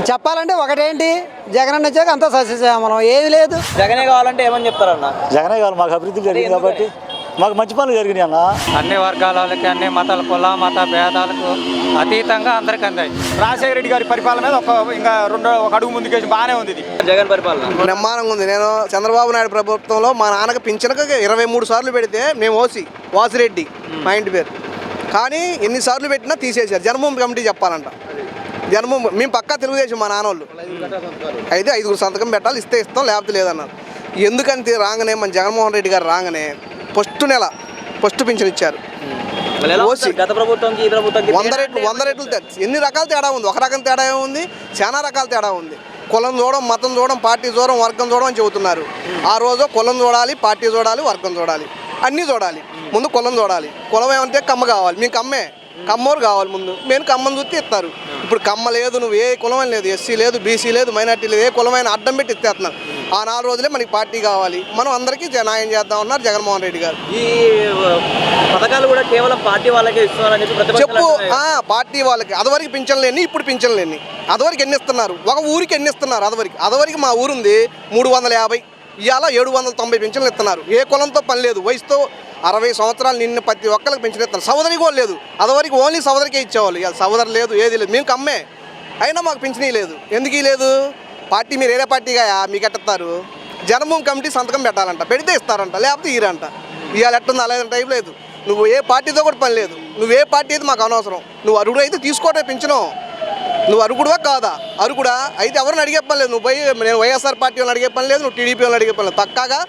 చెప్పాలంటే ఒకటేంటి జగన్ వచ్చాక అంతా సస్యశ్యామలం ఏది లేదు. జగనే కావాలంటే ఏమని చెప్తారన్న? జగనే కావాలి, మాకు అభివృద్ధి జరిగింది కాబట్టి, మాకు మంచి పనులు జరిగినాయి అన్న. అన్ని వర్గాల వాళ్ళకి, అన్ని మతాల కుల మత భేదాలకు అతీతంగా అందరికి అందాయి. రాజశేఖర రెడ్డి గారి పరిపాలన మీద ఒక అడుగు ముందుకేసి బాగానే ఉంది. ఇది జగన్ పరిపాలన బ్రహ్మాండంగా ఉంది. నేను చంద్రబాబు నాయుడు ప్రభుత్వంలో మా నాన్నకి పింఛనకు 23 సార్లు పెడితే మేము వాసిరెడ్డి మా ఇంటి పేరు, కానీ ఎన్నిసార్లు పెట్టినా తీసేశారు. జన్మభూమి కమిటీ చెప్పాలంట. జన్మభూమి మేము పక్కా తెలుగుదేశం మా నాన్నోళ్ళు అయితే 5 సంతకం పెట్టాలి, ఇస్తే ఇస్తాం లేకపోతే లేదన్నారు. ఎందుకంటే రాగానే మన జగన్మోహన్ రెడ్డి గారు రాగానే ఫస్ట్ పింఛన్ ఇచ్చారు. గత ప్రభుత్వం 100 రెట్లు ఎన్ని రకాల తేడా ఉంది. ఒక రకం తేడా ఏముంది, చాలా రకాల తేడా ఉంది. కులం చూడడం, మతం చూడడం, పార్టీ చూడడం, వర్గం చూడడం అని చెబుతున్నారు. ఆ రోజు కులం చూడాలి, పార్టీ చూడాలి, వర్గం చూడాలి, అన్నీ చూడాలి. ముందు కులం చూడాలి. కులం ఏమంటే కమ్మ కావాలి, మేము కమ్మోరు కావాలి. ముందు మేము కమ్మని చూస్తే ఇస్తారు. ఇప్పుడు కమ్మ లేదు, నువ్వు ఏ కులమైన లేదు, ఎస్సీ లేదు, బీసీ లేదు, మైనార్టీ లేదు, ఏ కులమైన అడ్డం పెట్టి ఇస్తేస్తున్నారు. ఆ 4 రోజులే మనకి పార్టీ కావాలి, మనం అందరికీ న్యాయం చేద్దామన్నారు జగన్మోహన్ రెడ్డి గారు. ఈ పథకాలు కూడా కేవలం పార్టీ వాళ్ళకే ఇస్తున్నారని చెప్పు. పార్టీ వాళ్ళకి అదివరకు పింఛన్లు ఎన్ని, ఇప్పుడు పింఛన్లు ఎన్ని, అదివరకు ఎన్ని ఇస్తున్నారు, ఒక ఊరికి ఎన్ని ఇస్తున్నారు. అదివరకు మా ఊరుంది 350, ఇవాళ 790 పింఛన్లు ఇస్తున్నారు. ఏ కులంతో పని లేదు, వయసుతో 60 సంవత్సరాలు నిన్న ప్రతి ఒక్కరికి పెన్షన్ ఇస్తారు. సోదరికి కూడా లేదు, అదివరకు ఓన్లీ సోదరికే ఇచ్చేవాళ్ళు. ఇవాళ సోదరు లేదు, ఏది లేదు, మేము కమ్మే అయినా మాకు పింఛనీ లేదు. ఎందుకు లేదు? పార్టీ మీరు ఏదే పార్టీగా మీకు ఎట్టారు? జన్మభూమి కమిటీ సంతకం పెట్టాలంట, పెడితే ఇస్తారంట, లేకపోతే ఇరంట. ఇవాళ ఎట్టుంది అలాంటి టైం లేదు. నువ్వు ఏ పార్టీతో కూడా పని లేదు, నువ్వు ఏ పార్టీ అయితే మాకు అనవసరం. నువ్వు అరుగుడు అయితే తీసుకోవటమే పింఛను. నువ్వు అరుగుడువా కాదా? అరుగుడా అయితే ఎవరిని అడిగే పని లేదు. నువ్వు నేను వైఎస్ఆర్ పార్టీ వాళ్ళని అడిగే పని లేదు, నువ్వు టీడీపీ వాళ్ళని అడిగే పని లేదు. పక్కాగా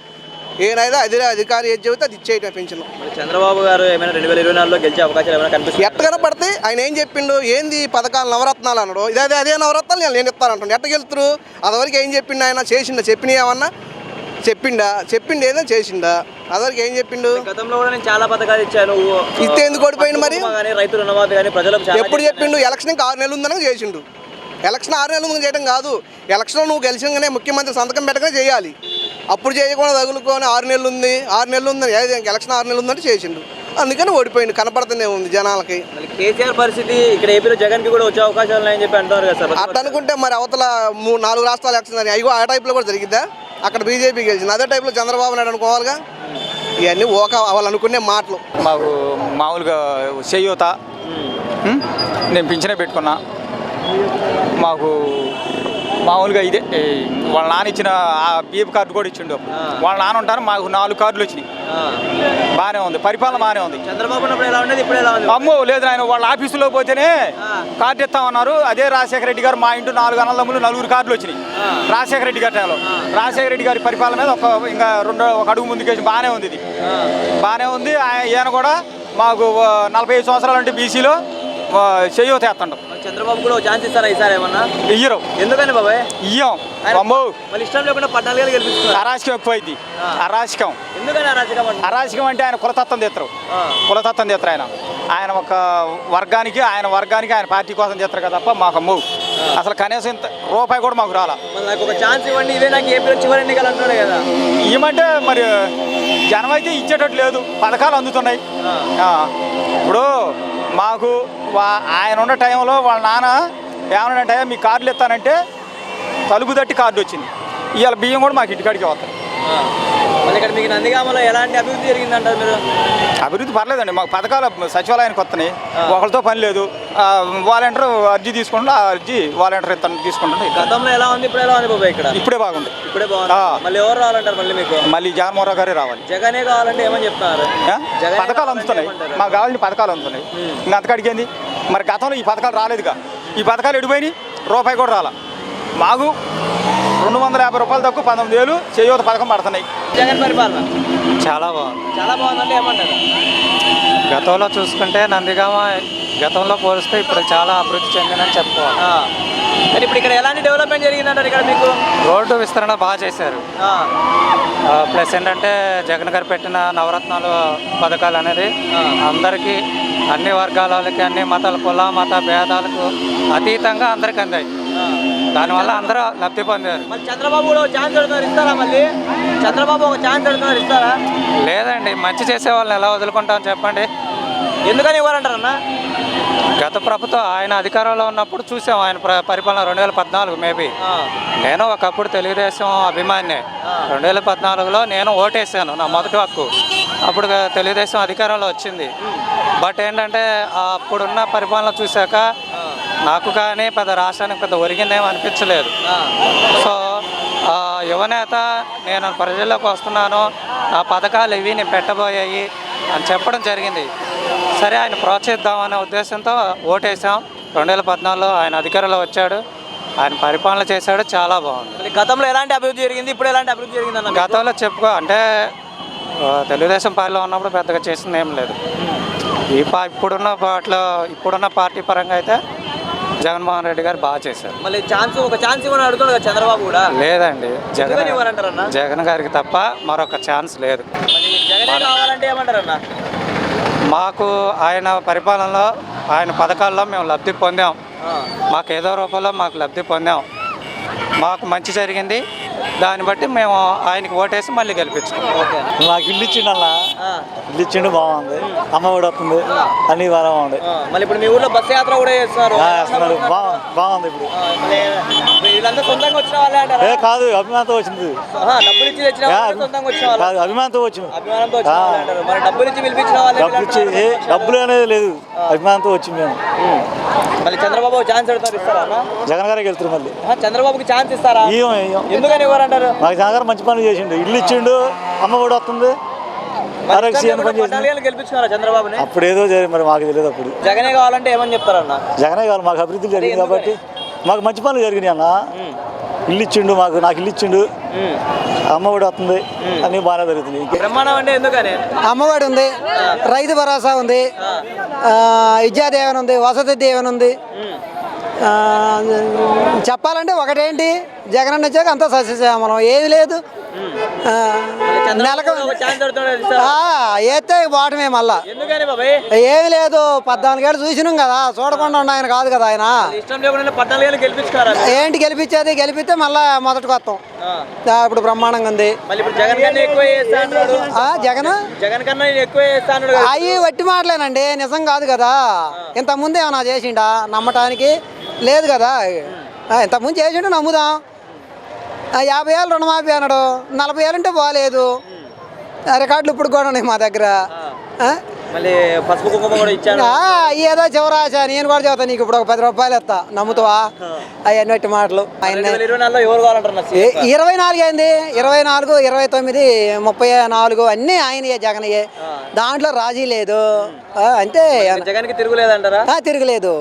ఏనైనా అధికారి ఏది చెబితే అది ఇచ్చేయటం పింఛను. చంద్రబాబు గారు ఏమైనా 2024లో గెలిచే అవకాశాలు ఏమైనా కనిపిస్తాయి? ఎట్టగానే పడితే ఆయన ఏం చెప్పిండు, ఏంది పథకాలు నవరత్నాలు అన్నాడు. అదే నవరత్నాలు నేను ఇస్తానంటాను. ఎట్ట గెలుతురు? అదివరకు ఏం చెప్పిండు ఆయన? చెప్పినా ఏమన్నా చెప్పిండు ఏదైనా చేసిండా? అదివరకు ఏం చెప్పిండు? గతంలో కూడా నేను చాలా పథకాలు ఇచ్చాను, ఇస్తే ఎందుకు ఓడిపోయింది మరి? రైతు రుణమాఫీ కానీ ప్రజలకు ఎప్పుడు చెప్పిండు? ఎలక్షన్కి 6 నెలలు ఉందని చేసిండు. ఎలక్షన్ 6 నెలల ముందు చేయడం కాదు, ఎలక్షన్లో నువ్వు గెలిచగానే ముఖ్యమంత్రి సంతకం పెట్టగానే చేయాలి. అప్పుడు చేయకుండా తగులుకొని 6 నెలలు ఉంది ఉందని ఎలక్షన్ 6 నెలలు ఉందంటే చేసిండు. అందుకని ఓడిపోయింది. కనపడుతూనే ఉంది జనాలకి. కేసీఆర్ పరిస్థితి ఇక్కడ ఏపీలో జగన్కి కూడా వచ్చే అవకాశాలు ఉన్నాయని చెప్పి అంటారు కదా సార్. అట్లా అనుకుంటే మరి అవతల 4 రాష్ట్రాలు ఎలక్షన్ అని అయ్యో ఆ టైప్లో కూడా జరిగిద్దా? అక్కడ బీజేపీ గెలిచింది, అదే టైప్లో చంద్రబాబు నాయుడు అనుకోవాలిగా. ఇవన్నీ వాళ్ళు అనుకునే మాటలు. మాకు మామూలుగా చేయూత నేను పింఛనే పెట్టుకున్నా. మాకు మామూలుగా ఇదే వాళ్ళ నాన్న ఇచ్చిన బీపీ కార్డు కూడా ఇచ్చిండు. వాళ్ళ నాన్న ఉంటారు, మాకు 4 కార్డులు వచ్చినాయి. బాగానే ఉంది, పరిపాలన బాగానే ఉంది. చంద్రబాబు ఎలా ఉండేది, ఇప్పుడు ఎలా ఉంది? అమ్మో లేదు, ఆయన వాళ్ళ ఆఫీసులో పోతేనే కార్డు ఇస్తామన్నారు. అదే రాజశేఖర రెడ్డి గారు మా ఇంటి 4 అన్నదమ్ములు 4 కార్డులు వచ్చినాయి. రాజశేఖర రెడ్డి గారి టైంలో రాజశేఖర రెడ్డి గారి పరిపాలన మీద ఒక అడుగు ముందుకేసి బాగానే ఉంది. ఇది బాగానే ఉంది. ఈయన కూడా మాకు 45 సంవత్సరాలు అంటే బీసీలో చేయూత ఎత్తండు. చంద్రబాబు కూడా ఛాన్స్ ఇస్తారా ఈసారి? ఏమన్నా ఇయ్యరు. ఎందుకని బాబాయ్? ఇయ్యం. మళ్ళీ ఇష్టం లేకుండా 14 గెలిపిస్తున్నారు. అరాచకం ఎక్కువైంది. అరాచకం ఎందుకని అరాచకం అంటే ఆయన కులతత్వం తెస్తారు. ఆయన ఒక వర్గానికి ఆయన పార్టీ కోసం చేస్తారు కదా తప్ప మాకు అమ్ము అసలు కనీసం ఇంత రూపాయి కూడా మాకు రాలా. నాకు ఒక ఛాన్స్ ఇవ్వండి, ఇదే నాకు ఏపీలో చివరి ఎన్నికలు అంటున్నాడు కదా. ఇవ్వమంటే మరి జనం అయితే ఇచ్చేటట్టు లేదు. పథకాలు అందుతున్నాయి. ఇప్పుడు మాకు ఆయన ఉన్న టైంలో వాళ్ళ నాన్న ఏమన్నాడంటే మీ కార్డులు ఇస్తానంటే తలుపు తట్టి కార్డు వచ్చింది. ఇవాళ బియ్యం కూడా మాకు ఇంటికాడికి వస్తాయి. మళ్ళీ ఇక్కడ మీకు నందిగామలో ఎలాంటి అభివృద్ధి జరిగిందంటారు మీరు? అభివృద్ధి పర్లేదండి. మాకు పథకాలు సచివాలయానికి వస్తున్నాయి, ఒకరితో పని లేదు. వాలంటీర్ అర్జీ తీసుకుంటా, అర్జీ వాలంటీర్ తీసుకుంటాను. గతంలో ఎలా ఉంది, ఇప్పుడు ఎలా ఉంది బాబాయ్? ఇక్కడ ఇప్పుడే బాగుంది. మళ్ళీ ఎవరు రావాలంటారు? మళ్ళీ జగన్మోహన్ రావు గారే రావాలి. జగనే కావాలంటే ఏమని చెప్తున్నారు? పథకాలు అందుతున్నాయి, మాకు కావాల్సిన పథకాలు అందుతున్నాయి. ఇంకా అంతకడికి ఏంది మరి? గతంలో ఈ పథకాలు రాలేదుగా. ఈ పథకాలు ఎడిపోయినాయి, రూపాయి కూడా రాలా. మాకు 250 రూపాయలు తక్కువ 19,000 చేయూత పథకం పడుతున్నాయి. జగన్ పరిపాలన చాలా బాగుంది. చాలా బాగుందంటే ఏమంటారు? గతంలో చూసుకుంటే నందిగామ గతంలో పోలిస్తే ఇప్పుడు చాలా అభివృద్ధి చెందిందని చెప్పుకోవాలి. కానీ ఇప్పుడు ఇక్కడ ఎలాంటి డెవలప్మెంట్ జరిగిందంటారు? ఇక్కడ మీకు రోడ్డు విస్తరణ బాగా చేశారు. ప్లస్ ఏంటంటే జగన్ గారు పెట్టిన నవరత్నాలు పథకాలు అనేది అందరికీ, అన్ని వర్గాల వాళ్ళకి, అన్ని మతాల కుల మత భేదాలకు అతీతంగా అందరికి అందాయి. దానివల్ల అందరూ లబ్ధి పొందారు. చంద్రబాబు కూడా ఛాన్స్ పెడుతున్నారు, ఇస్తారా? మళ్ళీ చంద్రబాబు ఒక ఛాన్స్ పెడుతున్నారు, ఇస్తారా? లేదండి, మంచి చేసే వాళ్ళని ఎలా వదులుకుంటామని చెప్పండి. ఎందుకని ఇవ్వాలంటారు అన్న? గత ప్రభుత్వం ఆయన అధికారంలో ఉన్నప్పుడు చూసాం ఆయన పరిపాలన 2014 మేబీ. నేను ఒకప్పుడు తెలుగుదేశం అభిమానినే. 2014లో నేను ఓటేసాను, నా మొదటి హక్కు. అప్పుడు తెలుగుదేశం అధికారంలో వచ్చింది. బట్ ఏంటంటే అప్పుడున్న పరిపాలన చూశాక నాకు కానీ పెద్ద రాష్ట్రానికి పెద్ద ఒరిగిందేమో అనిపించలేదు. సో యువనేత నేను ప్రజల్లోకి వస్తున్నాను, ఆ పథకాలు ఇవి నేను పెట్టబోయాయి అని చెప్పడం జరిగింది. సరే ఆయన ప్రోత్సహిద్దామనే ఉద్దేశంతో ఓటేసాం. 2014లో ఆయన అధికారంలో వచ్చాడు, ఆయన పరిపాలన చేశాడు, చాలా బాగుంది. గతంలో ఎలాంటి అభివృద్ధి జరిగింది, ఇప్పుడు ఎలాంటి అభివృద్ధి జరిగింది అన్న? గతంలో అంటే తెలుగుదేశం పార్టీలో ఉన్నప్పుడు పెద్దగా చేసింది ఏం లేదు. ఇప్పుడున్న పార్టీ పరంగా అయితే జగన్మోహన్ రెడ్డి గారు బాగా చేశారు. మళ్ళీ ఒక ఛాన్స్ ఇవ్వని అడుగుతున్నాడు కదా చంద్రబాబు కూడా. లేదండి, ఇవ్వాలంటారన్న? జగన్ గారికి తప్ప మరొక ఛాన్స్ లేదు. జగనే కావాలంటే ఏమంటారన్న? మాకు ఆయన పరిపాలనలో ఆయన పథకాల్లో మేము లబ్ధి పొందాం. మాకు ఏదో రూపంలో మాకు లబ్ధి పొందాం. మాకు మంచి జరిగింది, దాన్ని బట్టి మేము ఆయనకి ఓటేసి మళ్ళీ గెలిపించుకున్నాం. నాకు ఇల్లు ఇచ్చిండల్లా, ఇల్లు ఇచ్చిండు, బాగుంది. అమ్మ కూడా వస్తుంది, అన్ని బాగుంది. మళ్ళీ ఇప్పుడు మీ ఊర్లో బస్సు యాత్ర కూడా చేస్తున్నారు. బాగుంది. ఇప్పుడు వీళ్ళంతా సొంతంగా వచ్చిన వాళ్ళే అంటారా? కాదు, అభిమానంతో వచ్చింది. డబ్బులు ఇచ్చి తెచ్చిన వాళ్ళు సొంతంగా వచ్చిన వాళ్ళు కాదు, అభిమానంతో వచ్చింది. అభిమానంతో వచ్చిన వాళ్ళు అంటారు. మరి డబ్బులు ఇచ్చి పిలిపించిన వాళ్ళే. డబ్బులు అనేది లేదు, అభిమానంతో వచ్చింది మేము. మళ్ళీ చంద్రబాబు ఛాన్స్ అడుగుతారు, ఇస్తారా? జగన్ గారికి వెళ్తారు మళ్ళీ. చంద్రబాబుకి ఛాన్స్ ఇస్తారా? ఎందుకని ఇవ్వరంటారు? మాకు జగన్ గారు మంచి పనులు చేసిండు, ఇల్లు ఇచ్చిండు, అమ్మ కూడా వస్తుంది. గెలిపించుకున్నారా చంద్రబాబుని? అప్పుడు ఏదో మరి మాకు తెలియదు. అప్పుడు జగనే కావాలంటే ఏమని చెప్తారన్న? జగనే కావాలి, మాకు అభివృద్ధి జరిగింది కాబట్టి. మాకు మంచి పనులు జరిగినాయి అన్న. ఇల్లు ఇచ్చిండు, నాకు ఇల్లు ఇచ్చిండు, అమ్మ కూడా వస్తుంది, అన్ని బాగానే జరుగుతున్నాయి. బ్రహ్మాండం అంటే ఎందుకని? అమ్మఒడి ఉంది, రైతు భరోసా ఉంది, విద్యా దీవెన ఉంది, వసతి దీవెన ఉంది. చెప్పాలంటే ఒకటేంటి, జగన్ వచ్చాక అంతా సస్యశ్యామలం, ఏమి లేదు. నెలకు ఏతే బాటమే మళ్ళా. ఏమి లేదు, 14 ఏళ్ళు చూసినాం కదా, చూడకుండా ఉన్న ఆయన కాదు కదా ఆయన. ఏంటి గెలిపించేది? గెలిపిస్తే మళ్ళా మొదటికి వస్తాం. ఇప్పుడు బ్రహ్మాండంగా ఉంది. అవి వట్టి మాటలేనండి, నిజం కాదు కదా. ఇంతకుముందు ఏమన్నా చేసిండా నమ్మటానికి లేదు కదా. ఇంతకుముందు చేసిండు నమ్ముదాం. 50 ఏళ్ళు రుణమాఫీ అన్నాడు, 40 ఏళ్ళు ఉంటే బాగాలేదు. రికార్డులు ఇప్పుడు కూడా ఉన్నాయి మా దగ్గర. ఏదో చివరాశ, నేను కూడా చెబుతాను నీకు ఇప్పుడు ఒక 10 రూపాయలు ఇస్తా, నమ్ముతావా? అవన్నీ మాటలు. 24 అయింది, 24, 29, 34 అన్నీ ఆయనయే, జగన్యే. దాంట్లో రాజీ లేదు. అంతే, తిరగలేదు.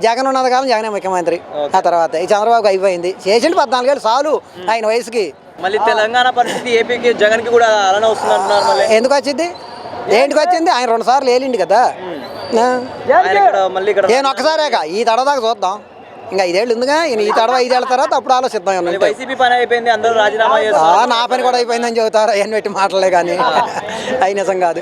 జగన్ ఉన్నది కాలం జగనే ముఖ్యమంత్రి. ఆ తర్వాత ఈ చంద్రబాబు అయిపోయింది, చేసిండు 14 ఏళ్ళు చాలు ఆయన వయసుకి. మళ్ళీ తెలంగాణ పరిస్థితి ఏపీకి జగన్కి కూడా అలానే వస్తుంది అంటున్నారు. ఎందుకు వచ్చింది? ఏంటికి వచ్చింది? ఆయన 2 సార్లు వేలిండి కదా. నేను ఒక్కసారేగా, ఈ తడదాకా చూద్దాం. ఇంకా 5 ఏళ్ళు ఉందిగా, ఈ తడవ 5 ఏళ్ళ తర్వాత అప్పుడు ఆలోచిద్దాం. వైసీపీ పని అయిపోయింది, అందరూ రాజీనామా చేస్తారు. నా పని కూడా అయిపోయిందని చెబుతారు, అవన్నీ పెట్టి మాటలే కానీ అవి నిజం కాదు.